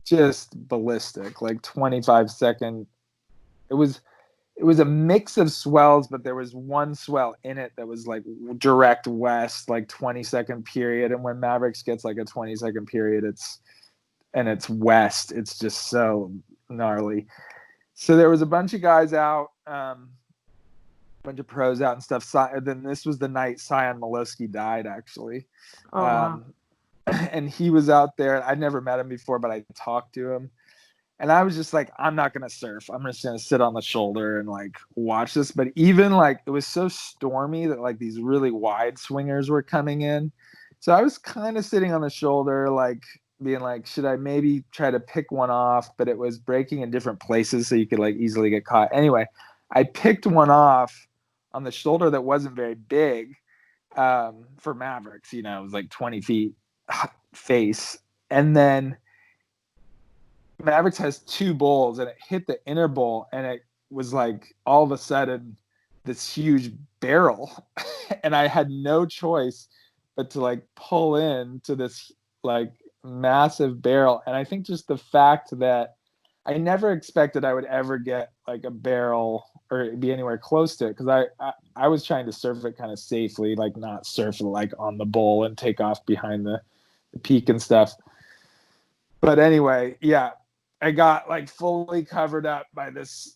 just ballistic, like 25-second. It was a mix of swells, but there was one swell in it that was like direct west, like 20-second period. And when Mavericks gets like a 20-second period, it's west, it's just so gnarly. So there was a bunch of guys out, bunch of pros out and stuff. Then this was the night Sion Molosky died, actually. Oh, wow. And he was out there. I'd never met him before, but I talked to him. And I was just like, I'm not going to surf. I'm just going to sit on the shoulder and like watch this. But even like, it was so stormy that like these really wide swingers were coming in. So I was kind of sitting on the shoulder, like being like, should I maybe try to pick one off? But it was breaking in different places, so you could like easily get caught. Anyway, I picked one off on the shoulder that wasn't very big for Mavericks. You know, it was like 20 feet face. And then Mavericks has two bowls, and it hit the inner bowl, and it was like all of a sudden this huge barrel. And I had no choice but to like pull in to this like massive barrel. And I think just the fact that I never expected I would ever get like a barrel or be anywhere close to it, because I was trying to surf it kind of safely, like not surf like on the bowl and take off behind the peak and stuff. But anyway, yeah, I got like fully covered up by this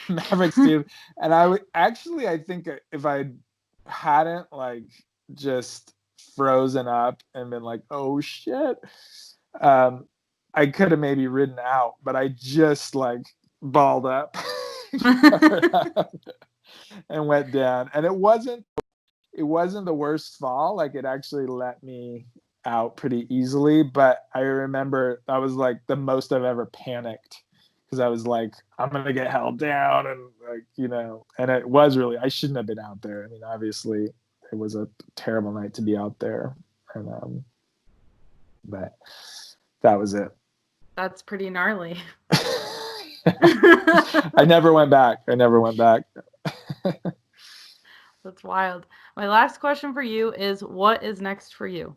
Mavericks dude. And I think if I hadn't like just frozen up and been like, oh shit, I could have maybe ridden out, but I just like balled up, up and went down. And it wasn't the worst fall. Like it actually let me out pretty easily, but I remember that was like the most I've ever panicked, because I was like, I'm gonna get held down, and like, you know, and it was really, I shouldn't have been out there. I mean, obviously it was a terrible night to be out there, and but that was it. That's pretty gnarly. I never went back. That's wild. My last question for you is, what is next for you?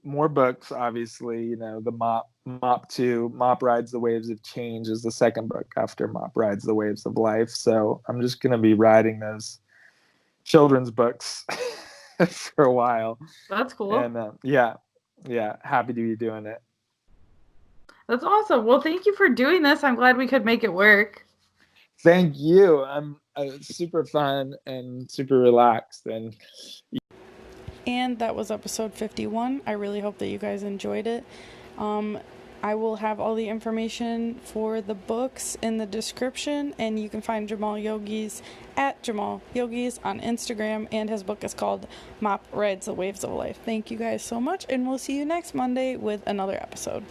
More books, obviously. You know, the Mop 2, Mop Rides the Waves of Change is the second book after Mop Rides the Waves of Life. So I'm just going to be writing those children's books for a while. That's cool. And yeah, happy to be doing it. That's awesome. Well, thank you for doing this. I'm glad we could make it work. Thank you. I'm super fun and super relaxed. And that was episode 51. I really hope that you guys enjoyed it. I will have all the information for the books in the description, and you can find Jaimal Yogis at Jaimal Yogis on Instagram, and his book is called Mop Rides the Waves of Life. Thank you guys so much, and we'll see you next Monday with another episode.